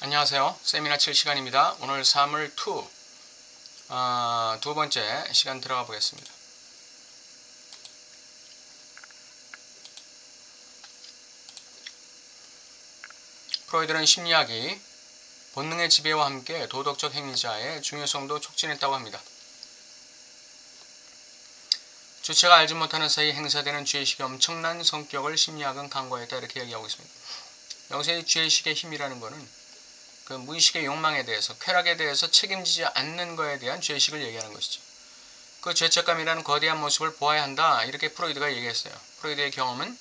안녕하세요. 세미나 칠 시간입니다. 오늘 사물 2 두 번째 시간 들어가 보겠습니다. 프로이드는 심리학이 본능의 지배와 함께 도덕적 행위자의 중요성도 촉진했다고 합니다. 주체가 알지 못하는 사이 행사되는 죄의식의 엄청난 성격을 심리학은 간과했다, 이렇게 얘기하고 있습니다. 여기서 이 죄의식의 힘이라는 것은 그 무의식의 욕망에 대해서, 쾌락에 대해서 책임지지 않는 것에 대한 죄의식을 얘기하는 것이죠. 그 죄책감이라는 거대한 모습을 보아야 한다, 이렇게 프로이드가 얘기했어요. 프로이드의 경험은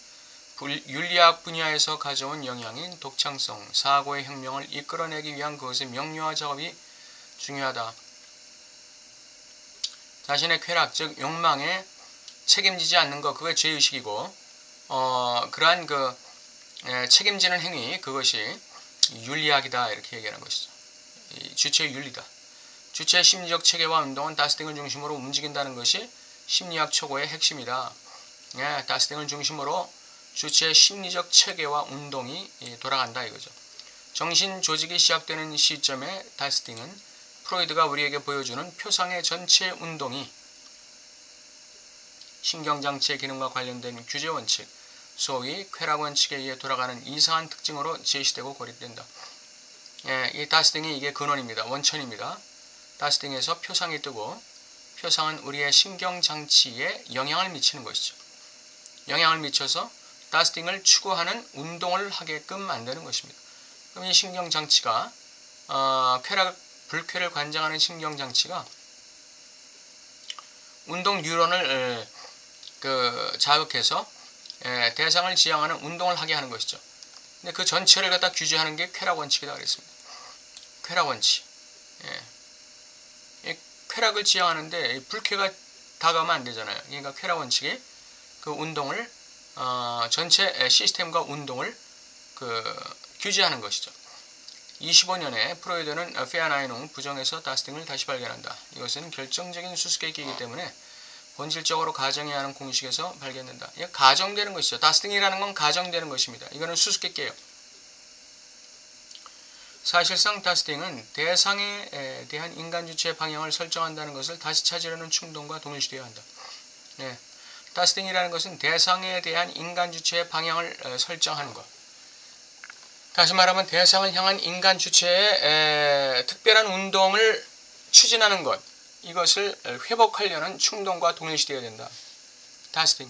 윤리학 분야에서 가져온 영향인 독창성, 사고의 혁명을 이끌어내기 위한 그것의 명료화 작업이 중요하다. 자신의 쾌락, 즉 욕망에 책임지지 않는 것, 그게 죄의식이고, 그러한 책임지는 행위, 그것이 윤리학이다, 이렇게 얘기하는 것이죠. 이 주체의 윤리다. 주체의 심리적 체계와 운동은 다스팅을 중심으로 움직인다는 것이 심리학 초고의 핵심이다. 다스팅을 중심으로 주체의 심리적 체계와 운동이 돌아간다, 이거죠. 정신 조직이 시작되는 시점에 다스팅은 프로이드가 우리에게 보여주는 표상의 전체 운동이 신경장치의 기능과 관련된 규제 원칙, 소위 쾌락 원칙에 의해 돌아가는 이상한 특징으로 제시되고 고립된다. 이 다스팅이 이게 근원입니다. 원천입니다. 다스팅에서 표상이 뜨고, 표상은 우리의 신경장치에 영향을 미치는 것이죠. 영향을 미쳐서 다스팅을 추구하는 운동을 하게끔 만드는 것입니다. 그럼 이 신경장치가 쾌락, 불쾌를 관장하는 신경장치가 운동 뉴런을 자극해서 대상을 지향하는 운동을 하게 하는 것이죠. 근데 그 전체를 갖다 규제하는 게 쾌락 원칙이다 그랬습니다. 쾌락 원칙. 쾌락을 지향하는데 불쾌가 다가오면 안 되잖아요. 그러니까 쾌락 원칙이 그 운동을 전체 시스템과 운동을 규제하는 것이죠. 25년에 프로이드는 페아나이농 부정에서 다스팅을 다시 발견한다. 이것은 결정적인 수수께끼이기 때문에 본질적으로 가정해야 하는 공식에서 발견된다. 이게 가정되는 것이죠. 다스팅이라는 건 가정되는 것입니다. 이거는 수수께끼예요. 사실상 다스팅은 대상에 대한 인간 주체의 방향을 설정한다는 것을 다시 찾으려는 충동과 동일시되어야 한다. 다스팅이라는 것은 대상에 대한 인간 주체의 방향을 설정하는 것. 다시 말하면 대상을 향한 인간 주체의 특별한 운동을 추진하는 것. 이것을 회복하려는 충동과 동일시되어야 된다. 다스팅.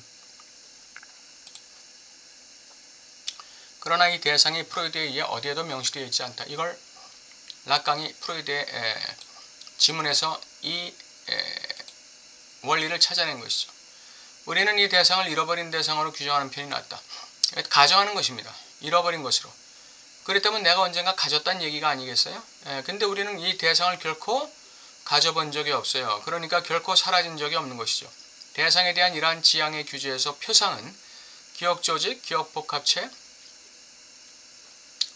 그러나 이 대상이 프로이드에 의해 어디에도 명시되어 있지 않다. 이걸 락강이 프로이드의 지문에서 이 원리를 찾아낸 것이죠. 우리는 이 대상을 잃어버린 대상으로 규정하는 편이 낫다. 가정하는 것입니다. 잃어버린 것으로. 그렇다면 내가 언젠가 가졌다는 얘기가 아니겠어요? 근데 우리는 이 대상을 결코 가져본 적이 없어요. 그러니까 결코 사라진 적이 없는 것이죠. 대상에 대한 이러한 지향의 규제에서 표상은 기억조직, 기억복합체,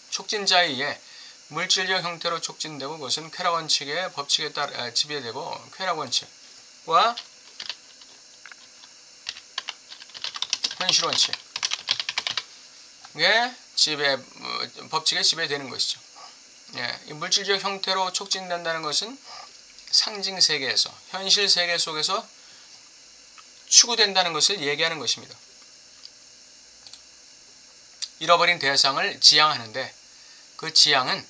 촉진자에 의해 물질적 형태로 촉진되고, 그것은 쾌락 원칙의 법칙에 따라 지배되고, 쾌락 원칙과 현실 원칙의 법칙에 지배되는 것이죠. 이 물질적 형태로 촉진된다는 것은 상징 세계에서, 현실 세계 속에서 추구된다는 것을 얘기하는 것입니다. 잃어버린 대상을 지향하는데, 그 지향은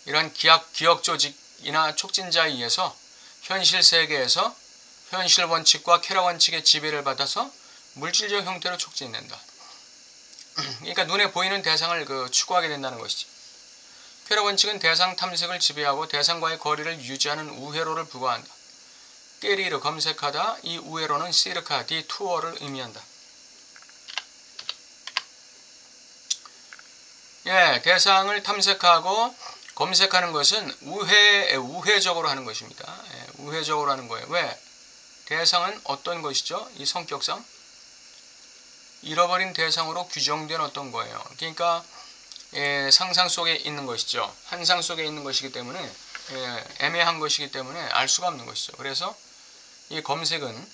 이런 기억 조직이나 촉진자에 의해서 현실 세계에서 현실 원칙과 쾌락 원칙의 지배를 받아서 물질적 형태로 촉진된다. 그러니까 눈에 보이는 대상을 추구하게 된다는 것이죠. 쾌락 원칙은 대상 탐색을 지배하고 대상과의 거리를 유지하는 우회로를 부과한다. 깨리르, 검색하다. 이 우회로는 시르카, 디투어를 의미한다. 대상을 탐색하고 검색하는 것은 우회적으로 하는 것입니다. 우회적으로 하는 거예요. 왜? 대상은 어떤 것이죠? 이 성격상 잃어버린 대상으로 규정된 어떤 거예요. 그러니까 상상 속에 있는 것이죠. 환상 속에 있는 것이기 때문에, 애매한 것이기 때문에 알 수가 없는 것이죠. 그래서 이 검색은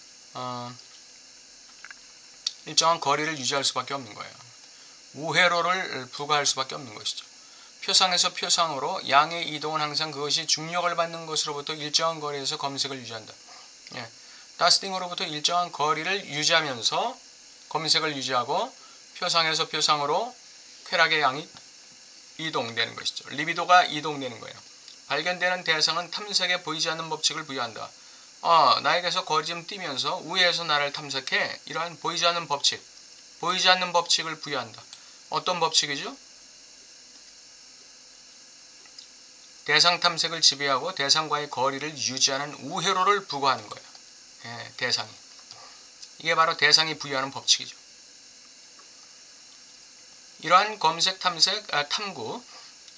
일정한 거리를 유지할 수밖에 없는 거예요. 우회로를 부과할 수밖에 없는 것이죠. 표상에서 표상으로 양의 이동은 항상 그것이 중력을 받는 것으로부터 일정한 거리에서 검색을 유지한다. 예. 다스팅으로부터 일정한 거리를 유지하면서 검색을 유지하고 표상에서 표상으로 쾌락의 양이 이동되는 것이죠. 리비도가 이동되는 거예요. 발견되는 대상은 탐색에 보이지 않는 법칙을 부여한다. 나에게서 거리 좀 뛰면서 우회해서 나를 탐색해. 이러한 보이지 않는 법칙을 부여한다. 어떤 법칙이죠? 대상 탐색을 지배하고 대상과의 거리를 유지하는 우회로를 부과하는 거예요. 예, 대상이. 이게 바로 대상이 부여하는 법칙이죠. 이러한 검색, 탐색, 탐구,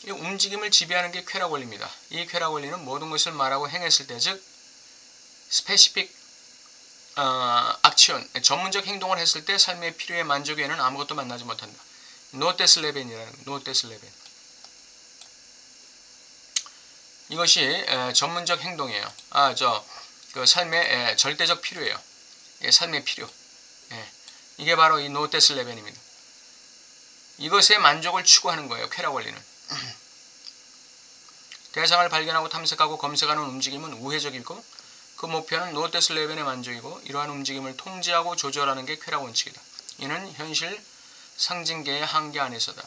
이 움직임을 지배하는 게 쾌락 원리입니다. 이 쾌락 원리는 모든 것을 말하고 행했을 때, 즉 스페시픽 액션, 전문적 행동을 했을 때 삶의 필요의 만족 외에는 아무것도 만나지 못한다. 노테슬레벤이라는 노테슬레벤. 이것이 전문적 행동이에요. 그 삶의 절대적 필요예요. 삶의 필요. 이게 바로 이 노테슬레벤입니다. 이것의 만족을 추구하는 거예요. 쾌락 원리는. 대상을 발견하고 탐색하고 검색하는 움직임은 우회적이고 그 목표는 노테슬레벤의 만족이고 이러한 움직임을 통제하고 조절하는 게 쾌락 원칙이다. 이는 현실 상징계의 한계 안에서다.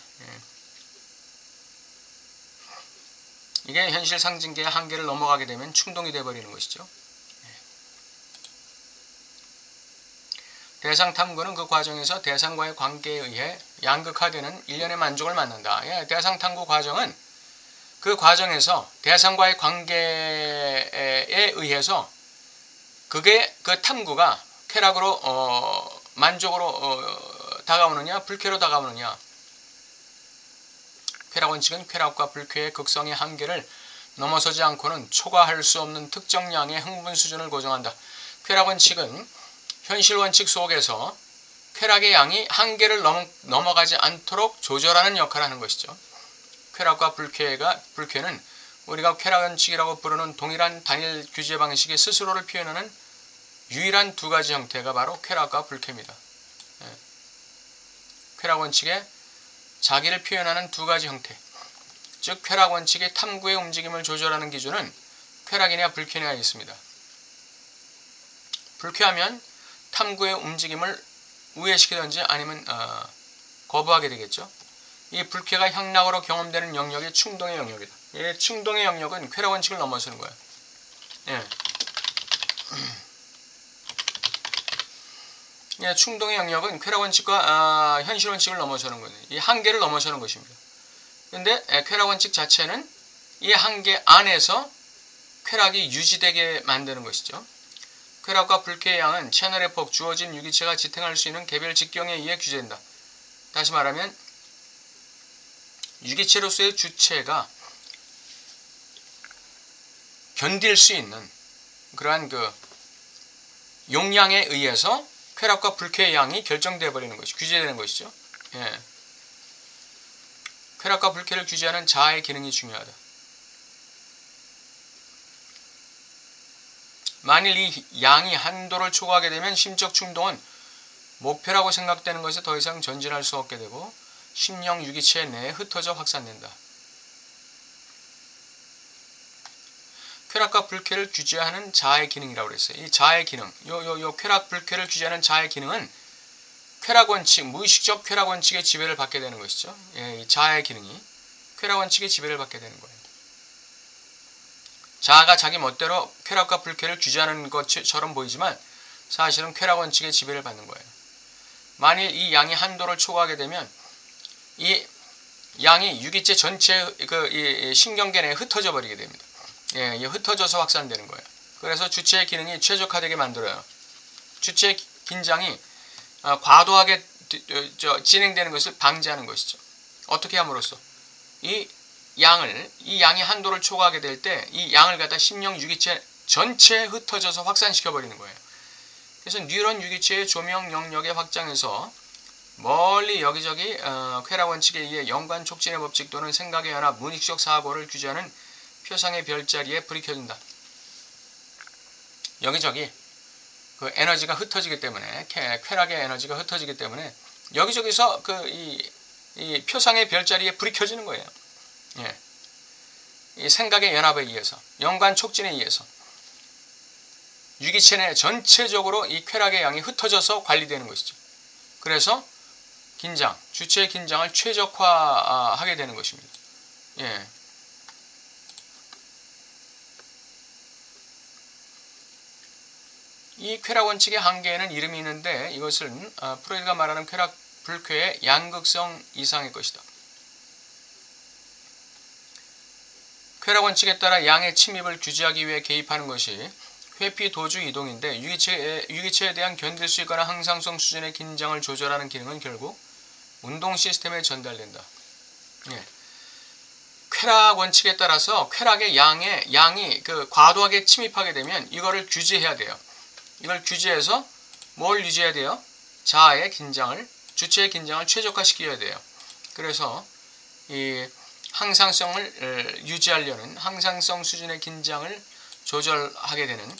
이게 현실 상징계의 한계를 넘어가게 되면 충동이 되어버리는 것이죠. 대상 탐구는 그 과정에서 대상과의 관계에 의해 양극화되는 일련의 만족을 만난다. 대상 탐구 과정은 그 과정에서 대상과의 관계에 의해서 그게 그 탐구가 쾌락으로 만족으로 다가오느냐 불쾌로 다가오느냐. 쾌락 원칙은 쾌락과 불쾌의 극성의 한계를 넘어서지 않고는 초과할 수 없는 특정량의 흥분 수준을 고정한다. 쾌락 원칙은 현실 원칙 속에서 쾌락의 양이 한계를 넘어가지 않도록 조절하는 역할을 하는 것이죠. 쾌락과 불쾌는 우리가 쾌락 원칙이라고 부르는 동일한 단일 규제 방식의 스스로를 표현하는 유일한 두 가지 형태가 바로 쾌락과 불쾌입니다. 쾌락 원칙의 자기를 표현하는 두 가지 형태. 즉 쾌락 원칙의 탐구의 움직임을 조절하는 기준은 쾌락이냐 불쾌냐 있습니다. 불쾌하면 탐구의 움직임을 우회시키든지 아니면 거부하게 되겠죠. 이 불쾌가 향락으로 경험되는 영역이 충동의 영역이다. 이 충동의 영역은 쾌락 원칙을 넘어서는 거예요. 충동의 영역은 쾌락 원칙과 현실 원칙을 넘어서는 거예요. 이 한계를 넘어서는 것입니다. 그런데 쾌락 원칙 자체는 이 한계 안에서 쾌락이 유지되게 만드는 것이죠. 쾌락과 불쾌의 양은 채널의 폭, 주어진 유기체가 지탱할 수 있는 개별 직경에 의해 규제된다. 다시 말하면 유기체로서의 주체가 견딜 수 있는 그러한 그 용량에 의해서 쾌락과 불쾌의 양이 결정되어 버리는 것이 규제되는 것이죠. 쾌락과 불쾌를 규제하는 자아의 기능이 중요하다. 만일 이 양이 한도를 초과하게 되면 심적 충동은 목표라고 생각되는 것에 더 이상 전진할 수 없게 되고 심령 유기체 내에 흩어져 확산된다. 쾌락과 불쾌를 규제하는 자아의 기능이라고 그랬어요. 이 자아의 기능, 요 쾌락 불쾌를 규제하는 자아의 기능은 쾌락 원칙, 무의식적 쾌락 원칙의 지배를 받게 되는 것이죠. 이 자아의 기능이 쾌락 원칙의 지배를 받게 되는 거예요. 자아가 자기 멋대로 쾌락과 불쾌를 규제하는 것처럼 보이지만 사실은 쾌락 원칙의 지배를 받는 거예요. 만일 이 양이 한도를 초과하게 되면 이 양이 유기체 전체 이 신경계 내에 흩어져 버리게 됩니다. 흩어져서 확산되는 거예요. 그래서 주체의 기능이 최적화되게 만들어요. 주체의 긴장이 과도하게 진행되는 것을 방지하는 것이죠. 어떻게 함으로써 이 양이 한도를 초과하게 될 때 이 양을 갖다 심령 유기체 전체에 흩어져서 확산시켜 버리는 거예요. 그래서 뉴런 유기체의 조명 영역의 확장에서 멀리 여기저기 쾌락 원칙에 의해 연관 촉진의 법칙 또는 생각의 연합, 무의식적 사고를 규제하는 표상의 별자리에 불이 켜진다. 여기저기 그 에너지가 흩어지기 때문에 쾌락의 에너지가 흩어지기 때문에 여기저기서 이 표상의 별자리에 불이 켜지는 거예요. 예. 이 생각의 연합에 의해서, 연관 촉진에 의해서 유기체 내 전체적으로 이 쾌락의 양이 흩어져서 관리되는 것이죠. 그래서 긴장, 주체의 긴장을 최적화하게 되는 것입니다. 예. 이 쾌락 원칙의 한계에는 이름이 있는데 이것은 프로이드가 말하는 쾌락 불쾌의 양극성 이상의 것이다. 쾌락 원칙에 따라 양의 침입을 규제하기 위해 개입하는 것이 회피 도주 이동인데 유기체에 대한 견딜 수 있거나 항상성 수준의 긴장을 조절하는 기능은 결국 운동 시스템에 전달된다. 예. 쾌락 원칙에 따라서 쾌락의 양이 과도하게 침입하게 되면 이거를 규제해야 돼요. 이걸 규제해서 뭘 유지해야 돼요? 자아의 긴장을, 주체의 긴장을 최적화시켜야 돼요. 그래서 이 항상성을 유지하려는 항상성 수준의 긴장을 조절하게 되는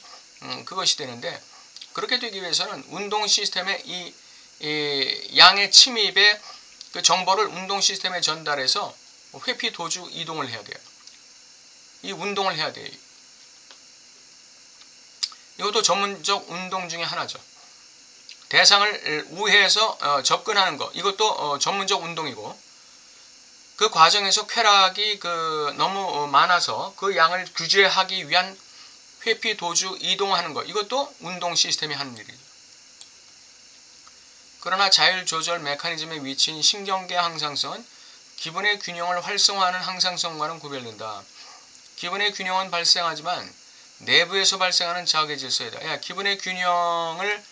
그것이 되는데, 그렇게 되기 위해서는 운동 시스템의 이 양의 침입의 그 정보를 운동 시스템에 전달해서 회피 도주 이동을 해야 돼요. 이 운동을 해야 돼요. 이것도 전문적 운동 중에 하나죠. 대상을 우회해서 접근하는 것, 이것도 전문적 운동이고, 그 과정에서 쾌락이 너무 많아서 그 양을 규제하기 위한 회피 도주 이동하는 것, 이것도 운동 시스템이 하는 일이죠. 그러나 자율 조절 메커니즘의 위치인 신경계 항상성은 기분의 균형을 활성화하는 항상성과는 구별된다. 기분의 균형은 발생하지만 내부에서 발생하는 자극의 질서이다. 기분의 균형을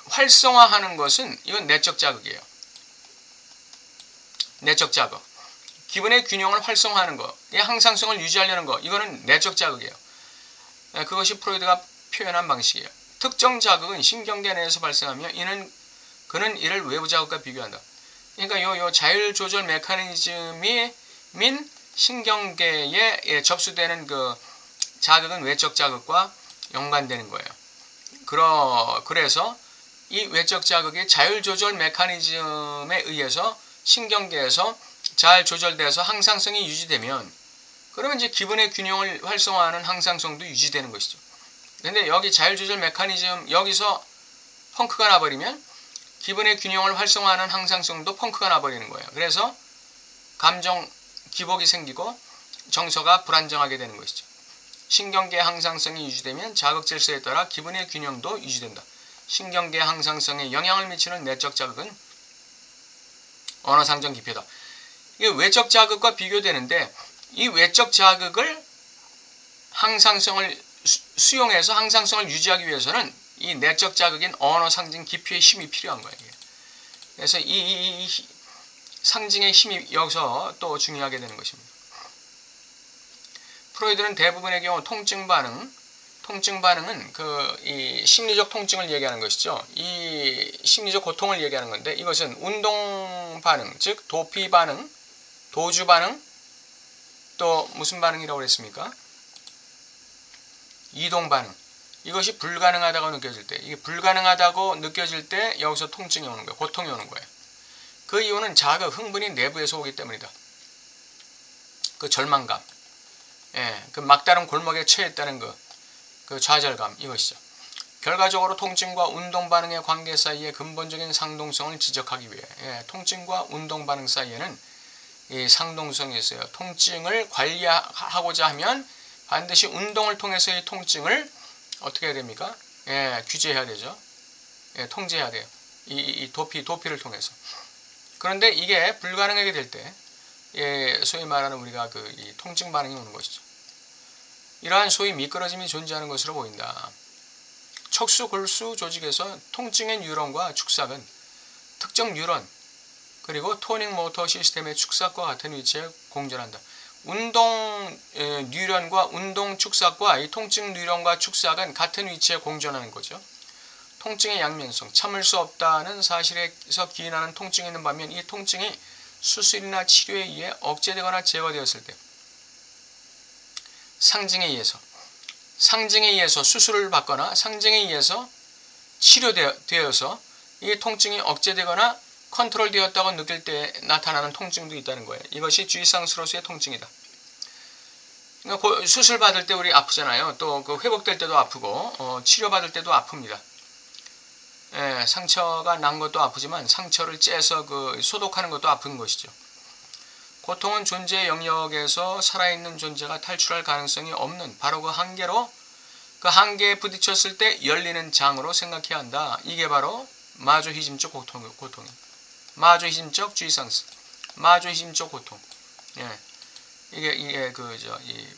활성화하는 것은 이건 내적 자극이에요. 내적 자극. 기분의 균형을 활성화하는 것, 항상성을 유지하려는 것, 이거는 내적 자극이에요. 그것이 프로이드가 표현한 방식이에요. 특정 자극은 신경계 내에서 발생하며 그는 이를 외부 자극과 비교한다. 그러니까 요 자율 조절 메커니즘이 민 신경계에 접수되는 그 자극은 외적 자극과 연관되는 거예요. 그래서 이 외적 자극이 자율 조절 메커니즘에 의해서 신경계에서 잘 조절돼서 항상성이 유지되면, 그러면 이제 기분의 균형을 활성화하는 항상성도 유지되는 것이죠. 근데 여기 자율 조절 메커니즘, 여기서 펑크가 나버리면 기분의 균형을 활성화하는 항상성도 펑크가 나버리는 거예요. 그래서 감정 기복이 생기고 정서가 불안정하게 되는 것이죠. 신경계 항상성이 유지되면 자극 질서에 따라 기분의 균형도 유지된다. 신경계 항상성에 영향을 미치는 내적 자극은 언어상정 기표다. 이게 외적 자극과 비교되는데, 이 외적 자극을 항상성을 수용해서 항상성을 유지하기 위해서는 이 내적 자극인 언어상징 기표의 힘이 필요한 거예요. 그래서 이 상징의 힘이 여기서 또 중요하게 되는 것입니다. 프로이드는 대부분의 경우 통증 반응은 이 심리적 통증을 얘기하는 것이죠. 이 심리적 고통을 얘기하는 건데, 이것은 운동 반응, 즉 도피 반응, 도주 반응, 또 무슨 반응이라고 그랬습니까? 이동 반응. 이것이 불가능하다고 느껴질 때, 이게 불가능하다고 느껴질 때 여기서 통증이 오는 거예요. 고통이 오는 거예요. 그 이유는 자극, 흥분이 내부에서 오기 때문이다. 그 절망감, 그 막다른 골목에 처했다는 그 좌절감, 이것이죠. 결과적으로 통증과 운동 반응의 관계 사이의 근본적인 상동성을 지적하기 위해 통증과 운동 반응 사이에는 이 상동성이 있어요. 통증을 관리하고자 하면 반드시 운동을 통해서 이 통증을 어떻게 해야 됩니까? 규제해야 되죠. 통제해야 돼요. 이 도피를 통해서. 그런데 이게 불가능하게 될 때, 소위 말하는 우리가 이 통증 반응이 오는 것이죠. 이러한 소위 미끄러짐이 존재하는 것으로 보인다. 척수, 골수 조직에서 통증의 뉴런과 축삭은 특정 뉴런, 그리고 토닉 모터 시스템의 축삭과 같은 위치에 공존한다. 운동 뉴런과 운동 축삭과 이 통증 뉴런과 축삭은 같은 위치에 공존하는 거죠. 통증의 양면성, 참을 수 없다는 사실에서 기인하는 통증이 있는 반면, 이 통증이 수술이나 치료에 의해 억제되거나 제거되었을 때, 상징에 의해서 수술을 받거나 상징에 의해서 치료되어서 이 통증이 억제되거나 컨트롤 되었다고 느낄 때 나타나는 통증도 있다는 거예요. 이것이 주의상스로서의 통증이다. 그러니까 수술 받을 때 우리 아프잖아요. 또 그 회복될 때도 아프고 치료 받을 때도 아픕니다. 예, 상처가 난 것도 아프지만 상처를 째서 그 소독하는 것도 아픈 것이죠. 고통은 존재의 영역에서 살아있는 존재가 탈출할 가능성이 없는 바로 그 한계로, 그 한계에 부딪혔을 때 열리는 장으로 생각해야 한다. 이게 바로 마조히즘적 고통이에요. 마조히즘적 주의상스, 마조히즘적 고통. 예, 이게 이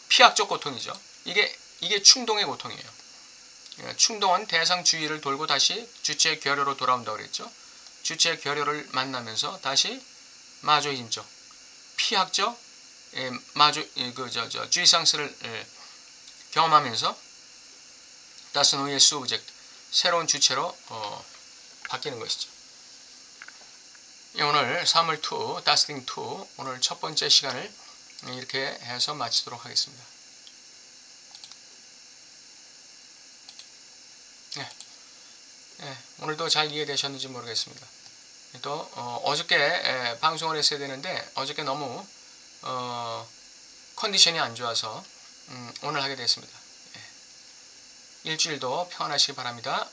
피학적 고통이죠. 이게 충동의 고통이에요. 예, 충동은 대상 주의를 돌고 다시 주체의 결여로 돌아온다고 그랬죠. 주체의 결여를 만나면서 다시 마조히즘적, 피학적 주의상스를 경험하면서 다스노이의 수오브젝트, 새로운 주체로 바뀌는 것이죠. 오늘 3월2, 다스팅2, 오늘 첫 번째 시간을 이렇게 해서 마치도록 하겠습니다. 네, 오늘도 잘 이해되셨는지 모르겠습니다. 또 어저께 방송을 했어야 되는데 어저께 너무 컨디션이 안 좋아서 오늘 하게 됐습니다. 일주일도 평안하시기 바랍니다.